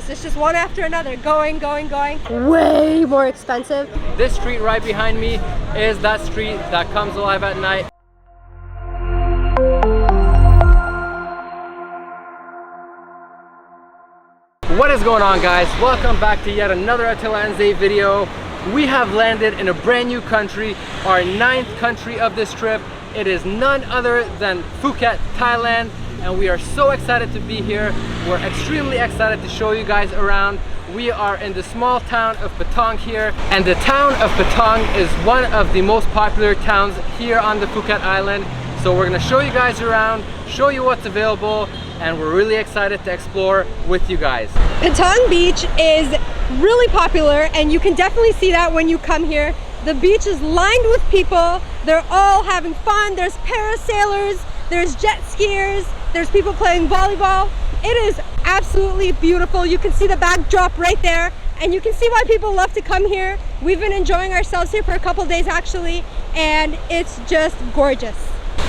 minutes. It's just one after another, going. Way more expensive. This street right behind me is that street that comes alive at night. What is going on, guys? Welcome back to yet another Attila and Zay video. We have landed in a brand new country, our 9th country of this trip. It is none other than Phuket, Thailand, and we are so excited to be here. We're extremely excited to show you guys around. We are in the small town of Patong here, and the town of Patong is one of the most popular towns here on the Phuket Island. So we're gonna show you guys around, show you what's available, and we're really excited to explore with you guys. Patong Beach is really popular, and you can definitely see that when you come here. The beach is lined with people. They're all having fun. There's parasailers, there's jet skiers, there's people playing volleyball. It is absolutely beautiful. You can see the backdrop right there, and you can see why people love to come here. We've been enjoying ourselves here for a couple days actually, and it's just gorgeous.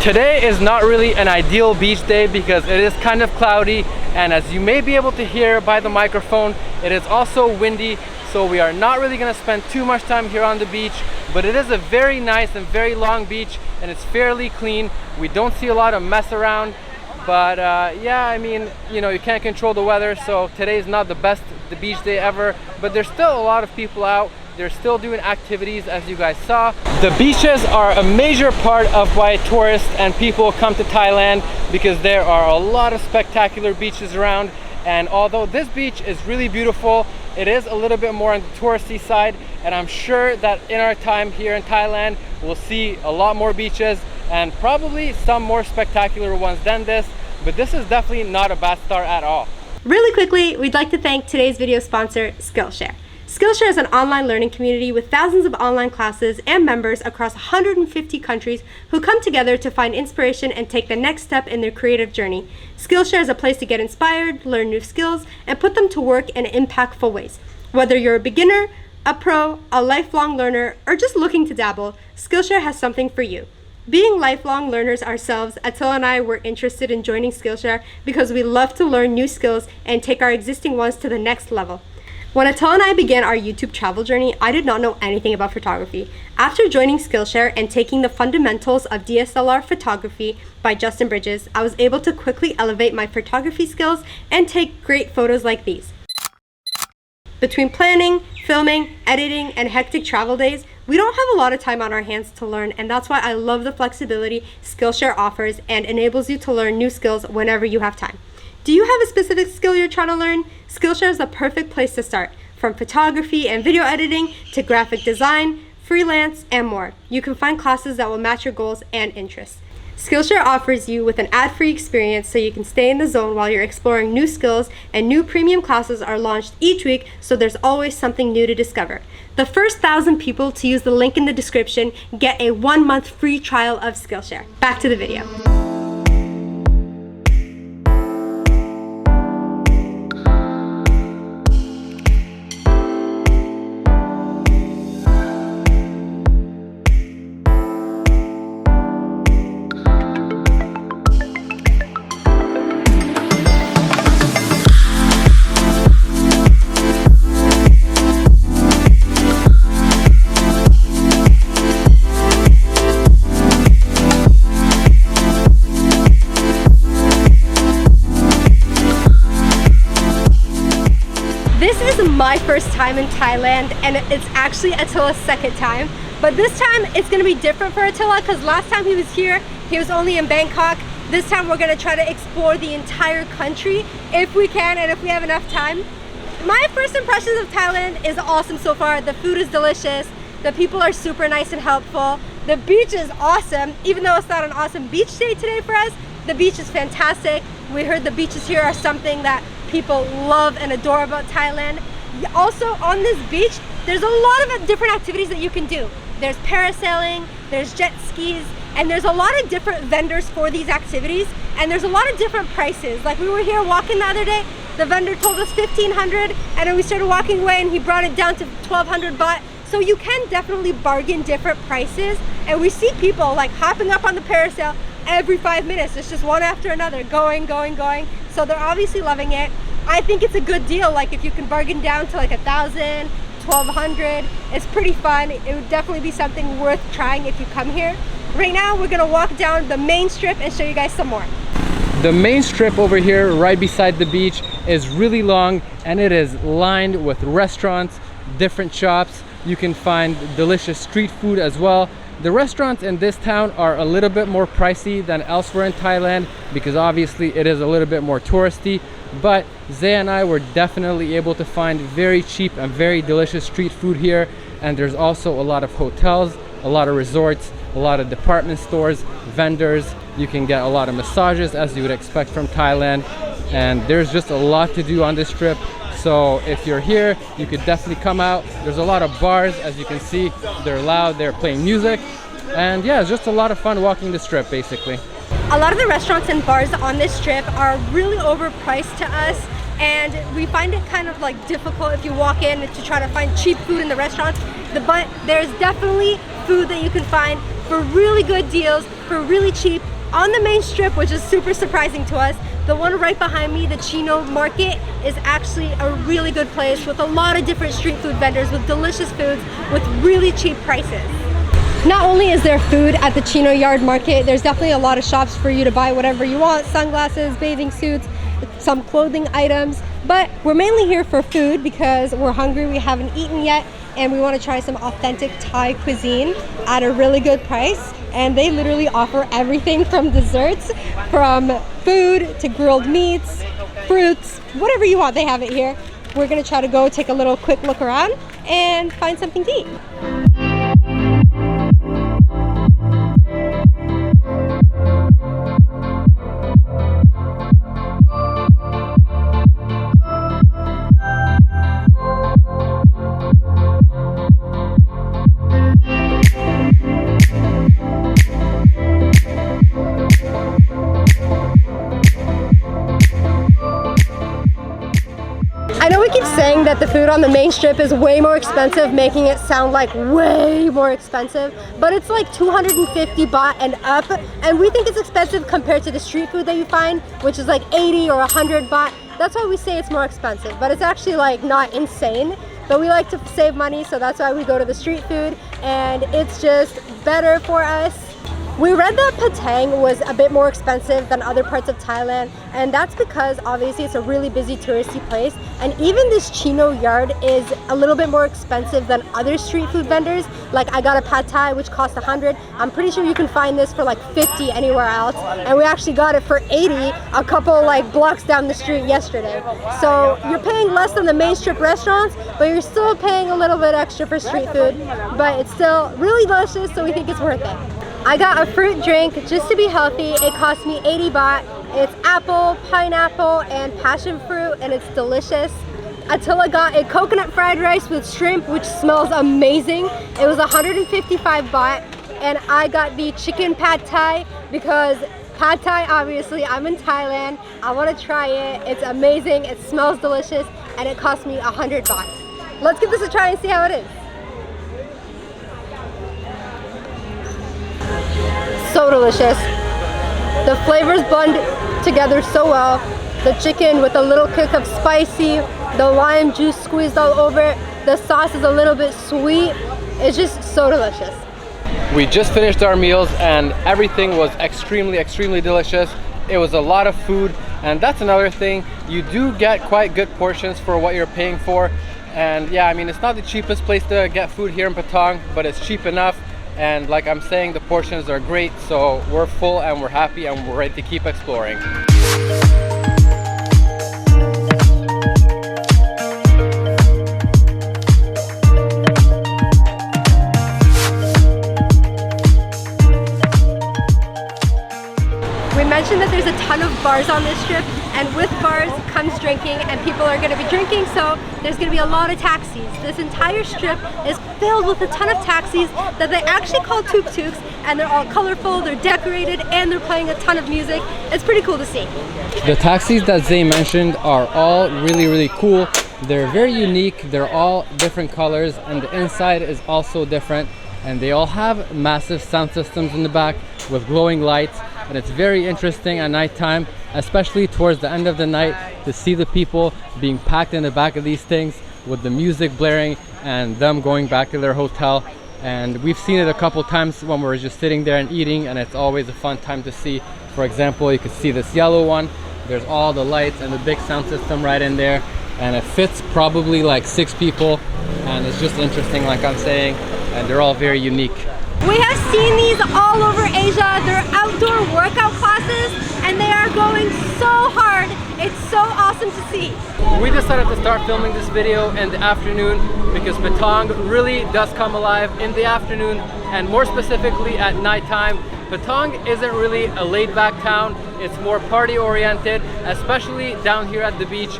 Today is not really an ideal beach day because it is kind of cloudy, and as you may be able to hear by the microphone, it is also windy, so we are not really going to spend too much time here on the beach, but it is a very nice and very long beach, and it's fairly clean. We don't see a lot of mess around, but yeah, I mean, you know, you can't control the weather, so today is not the best beach day ever, but there's still a lot of people out. They're still doing activities, as you guys saw. The beaches are a major part of why tourists and people come to Thailand, because there are a lot of spectacular beaches around. And although this beach is really beautiful, it is a little bit more on the touristy side, and I'm sure that in our time here in Thailand, we'll see a lot more beaches and probably some more spectacular ones than this, but this is definitely not a bad start at all. Really quickly, we'd like to thank today's video sponsor, Skillshare. Skillshare is an online learning community with thousands of online classes and members across 150 countries who come together to find inspiration and take the next step in their creative journey. Skillshare is a place to get inspired, learn new skills, and put them to work in impactful ways. Whether you're a beginner, a pro, a lifelong learner, or just looking to dabble, Skillshare has something for you. Being lifelong learners ourselves, Attila and I were interested in joining Skillshare because we love to learn new skills and take our existing ones to the next level. When Attila and I began our YouTube travel journey, I did not know anything about photography. After joining Skillshare and taking the fundamentals of DSLR photography by Justin Bridges, I was able to quickly elevate my photography skills and take great photos like these. Between planning, filming, editing, and hectic travel days, we don't have a lot of time on our hands to learn, and that's why I love the flexibility Skillshare offers and enables you to learn new skills whenever you have time. Do you have a specific skill you're trying to learn? Skillshare is the perfect place to start. From photography and video editing to graphic design, freelance, and more. You can find classes that will match your goals and interests. Skillshare offers you with an ad-free experience so you can stay in the zone while you're exploring new skills, and new premium classes are launched each week, so there's always something new to discover. The first 1,000 people to use the link in the description get a 1-month free trial of Skillshare. Back to the video. My first time in Thailand, and it's actually Attila's second time, but this time it's gonna be different for Attila because last time he was here, he was only in Bangkok. This time we're gonna try to explore the entire country if we can and if we have enough time. My first impressions of Thailand is awesome so far. The food is delicious, the people are super nice and helpful, the beach is awesome. Even though it's not an awesome beach day today for us, the beach is fantastic. We heard the beaches here are something that people love and adore about Thailand. Also on this beach, there's a lot of different activities that you can do. There's parasailing, there's jet skis, and there's a lot of different vendors for these activities, and there's a lot of different prices. Like we were here walking the other day, the vendor told us 1,500, and then we started walking away and he brought it down to 1,200 baht. So you can definitely bargain different prices, and we see people like hopping up on the parasail every 5 minutes. It's just one after another, going. So they're obviously loving it. I think it's a good deal. Like if you can bargain down to like 1,000, 1,200, it's pretty fun. It would definitely be something worth trying if you come here. Right now, we're gonna walk down the main strip and show you guys some more. The main strip over here, right beside the beach, is really long and it is lined with restaurants, different shops. You can find delicious street food as well. The restaurants in this town are a little bit more pricey than elsewhere in Thailand because obviously it is a little bit more touristy, but Zay and I were definitely able to find very cheap and very delicious street food here. And there's also a lot of hotels, a lot of resorts, a lot of department stores, vendors. You can get a lot of massages as you would expect from Thailand, and there's just a lot to do on this trip. So if you're here, you could definitely come out. There's a lot of bars, as you can see. They're loud, they're playing music, and yeah, it's just a lot of fun walking the strip basically. A lot of the restaurants and bars on this strip are really overpriced to us, and we find it kind of like difficult if you walk in to try to find cheap food in the restaurants. But there's definitely food that you can find for really good deals, for really cheap, on the main strip, which is super surprising to us. The one right behind me, the Chino Market, is actually a really good place with a lot of different street food vendors with delicious foods with really cheap prices. Not only is there food at the Chino Yard Market, there's definitely a lot of shops for you to buy whatever you want, sunglasses, bathing suits, some clothing items, but we're mainly here for food because we're hungry, we haven't eaten yet, and we want to try some authentic Thai cuisine at a really good price. And they literally offer everything from desserts, from food to grilled meats, fruits, whatever you want, they have it here. We're gonna try to go take a little quick look around and find something to eat. I know we keep saying that the food on the main strip is way more expensive, making it sound like way more expensive, but it's like 250 baht and up, and we think it's expensive compared to the street food that you find, which is like 80 or 100 baht. That's why we say it's more expensive, but it's actually like not insane. But we like to save money, so that's why we go to the street food, and it's just better for us. We read that Patong was a bit more expensive than other parts of Thailand, and that's because obviously it's a really busy touristy place, and even this Chino Yard is a little bit more expensive than other street food vendors. Like I got a pad thai which cost 100. I'm pretty sure you can find this for like 50 anywhere else, and we actually got it for 80 a couple like blocks down the street yesterday. So you're paying less than the main strip restaurants, but you're still paying a little bit extra for street food, but it's still really delicious, so we think it's worth it. I got a fruit drink just to be healthy. It cost me 80 baht. It's apple, pineapple, and passion fruit, and it's delicious. Attila got a coconut fried rice with shrimp, which smells amazing. It was 155 baht, and I got the chicken pad thai because pad thai, obviously, I'm in Thailand. I want to try it. It's amazing. It smells delicious, and it cost me 100 baht. Let's give this a try and see how it is. So delicious. The flavors blend together so well. The chicken with a little kick of spicy, the lime juice squeezed all over it. The sauce is a little bit sweet. It's just so delicious. We just finished our meals and everything was extremely delicious. It was a lot of food, and that's another thing. You do get quite good portions for what you're paying for. And yeah, I mean, it's not the cheapest place to get food here in Patong, but it's cheap enough. And like I'm saying, the portions are great, so we're full and we're happy and we're ready to keep exploring. We mentioned that there's a ton of bars on this strip, and with bars comes drinking, and people are going to be drinking, so there's going to be a lot of taxis. This entire strip is filled with a ton of taxis that they actually call tuk-tuks, and they're all colorful, they're decorated, and they're playing a ton of music. It's pretty cool to see. The taxis that Zay mentioned are all really cool. They're very unique, they're all different colors, and the inside is also different, and they all have massive sound systems in the back with glowing lights. And it's very interesting at nighttime, especially towards the end of the night, to see the people being packed in the back of these things with the music blaring and them going back to their hotel. And we've seen it a couple times when we're just sitting there and eating, and it's always a fun time to see. For example, you can see this yellow one. There's all the lights and the big sound system right in there, and it fits probably like 6 people, and it's just interesting, like I'm saying, and they're all very unique. We have seen these all over Asia. They're outdoor workout classes and they are going so hard. It's so awesome to see. We decided to start filming this video in the afternoon because Patong really does come alive in the afternoon, and more specifically at nighttime. Patong isn't really a laid-back town. It's more party-oriented, especially down here at the beach.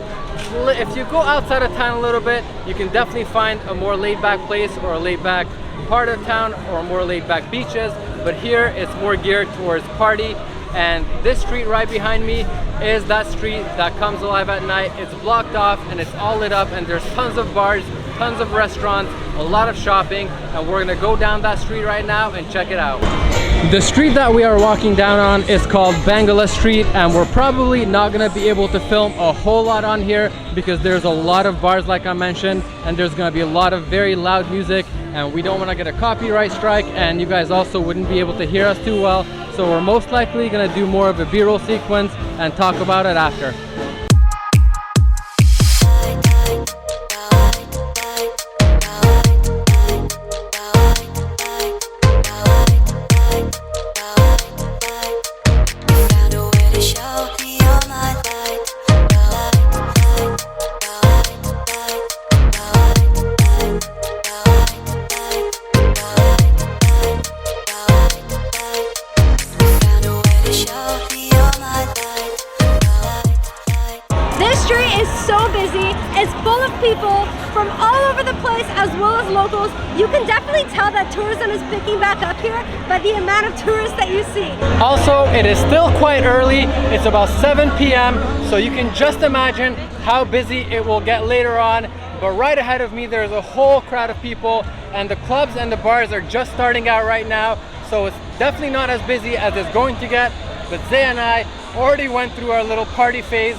If you go outside of town a little bit, you can definitely find a more laid-back place or a laid-back part of town or more laid-back beaches, but here it's more geared towards party. And this street right behind me is that street that comes alive at night. It's blocked off and it's all lit up, and there's tons of bars, tons of restaurants, a lot of shopping, and we're gonna go down that street right now and check it out. The street that we are walking down on is called Bangla Street, and we're probably not gonna be able to film a whole lot on here because there's a lot of bars like I mentioned, and there's gonna be a lot of very loud music, and we don't wanna get a copyright strike, and you guys also wouldn't be able to hear us too well. So we're most likely gonna do more of a B-roll sequence and talk about it after. It's full of people from all over the place as well as locals. You can definitely tell that tourism is picking back up here by the amount of tourists that you see. Also, it is still quite early. It's about 7 p.m. so you can just imagine how busy it will get later on. But right ahead of me there's a whole crowd of people, and the clubs and the bars are just starting out right now, so it's definitely not as busy as it's going to get. But Zay and I already went through our little party phase,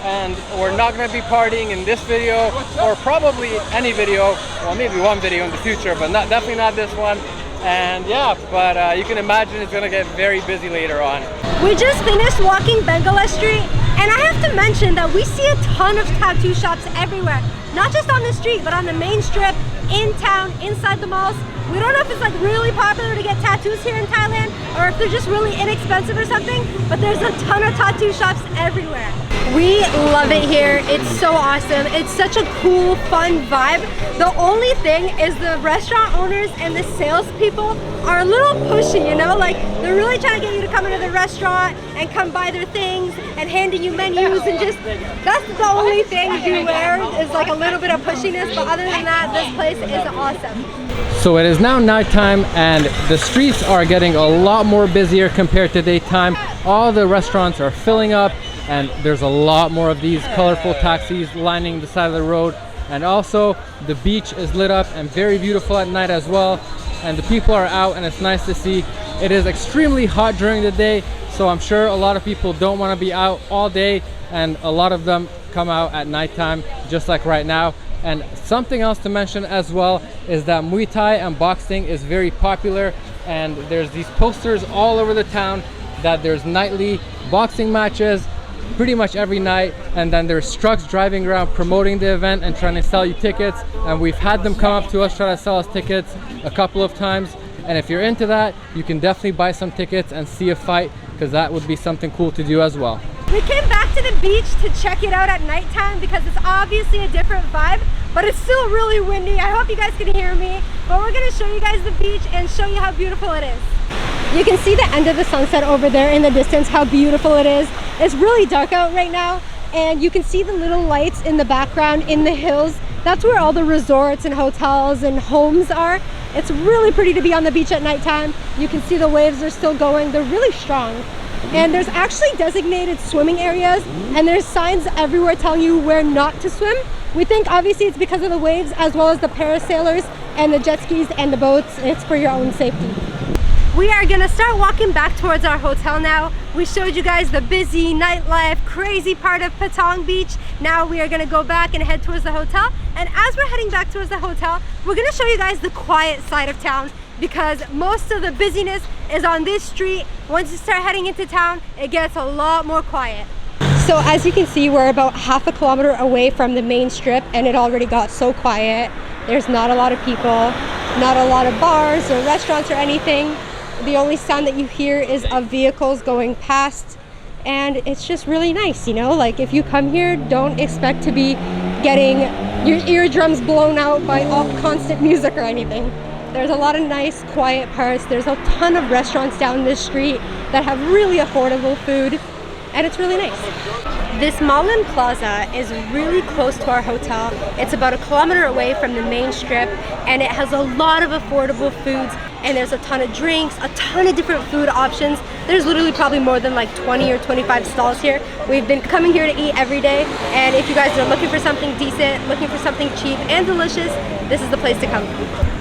and we're not going to be partying in this video or probably any video, well maybe one video in the future, but definitely not this one. And yeah, but you can imagine it's going to get very busy later on. We just finished walking Bangla Street, and I have to mention that we see a ton of tattoo shops everywhere, not just on the street but on the main strip, in town, inside the malls. We don't know if it's like really popular to get tattoos here in Thailand or if they're just really inexpensive or something, but there's a ton of tattoo shops everywhere. We love it here. It's so awesome. It's such a cool, fun vibe. The only thing is the restaurant owners and the salespeople are a little pushy, you know? Like, they're really trying to get you to come into the restaurant and come buy their things and handing you menus, and just, that's the only thing beware is like a little bit of pushiness, but other than that, this place is awesome. So it is now nighttime and the streets are getting a lot more busier compared to daytime. All the restaurants are filling up, and there's a lot more of these colorful taxis lining the side of the road. And also the beach is lit up and very beautiful at night as well, and the people are out and it's nice to see. It is extremely hot during the day, so I'm sure a lot of people don't want to be out all day, and a lot of them come out at nighttime just like right now. And something else to mention as well is that Muay Thai and boxing is very popular, and there's these posters all over the town that there's nightly boxing matches pretty much every night, and then there's trucks driving around promoting the event and trying to sell you tickets, and we've had them come up to us try to sell us tickets a couple of times. And if you're into that, you can definitely buy some tickets and see a fight, because that would be something cool to do as well. We came back to the beach to check it out at nighttime because it's obviously a different vibe, but it's still really windy. I hope you guys can hear me, but we're gonna show you guys the beach and show you how beautiful it is. You can see the end of the sunset over there in the distance, how beautiful it is. It's really dark out right now, and you can see the little lights in the background in the hills. That's where all the resorts and hotels and homes are. It's really pretty to be on the beach at nighttime. You can see the waves are still going. They're really strong. And there's actually designated swimming areas, and there's signs everywhere telling you where not to swim. We think obviously it's because of the waves, as well as the parasailers and the jet skis and the boats. It's for your own safety. We are gonna start walking back towards our hotel now. We showed you guys the busy nightlife, crazy part of Patong Beach. Now we are gonna go back and head towards the hotel. And as we're heading back towards the hotel, we're gonna show you guys the quiet side of town, because most of the busyness is on this street. Once you start heading into town, it gets a lot more quiet. So as you can see, we're about half a kilometer away from the main strip, and it already got so quiet. There's not a lot of people, not a lot of bars or restaurants or anything. The only sound that you hear is of vehicles going past, and it's just really nice, you know? Like, if you come here, don't expect to be getting your eardrums blown out by all constant music or anything. There's a lot of nice, quiet parts. There's a ton of restaurants down this street that have really affordable food, and it's really nice. This Malin Plaza is really close to our hotel. It's about a kilometer away from the main strip, and it has a lot of affordable foods, and there's a ton of drinks, a ton of different food options. There's literally probably more than like 20 or 25 stalls here. We've been coming here to eat every day, and if you guys are looking for something decent, looking for something cheap and delicious, this is the place to come.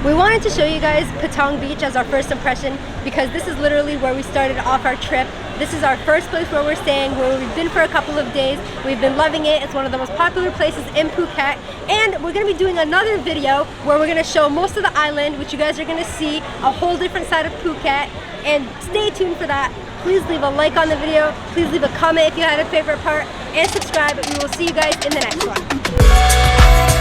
We wanted to show you guys Patong Beach as our first impression, because this is literally where we started off our trip. This is our first place where we're staying, where we've been for a couple of days. We've been loving it. It's one of the most popular places in Phuket. And we're gonna be doing another video where we're gonna show most of the island, which you guys are gonna see a whole different side of Phuket. And stay tuned for that. Please leave a like on the video. Please leave a comment if you had a favorite part, and subscribe. We will see you guys in the next one.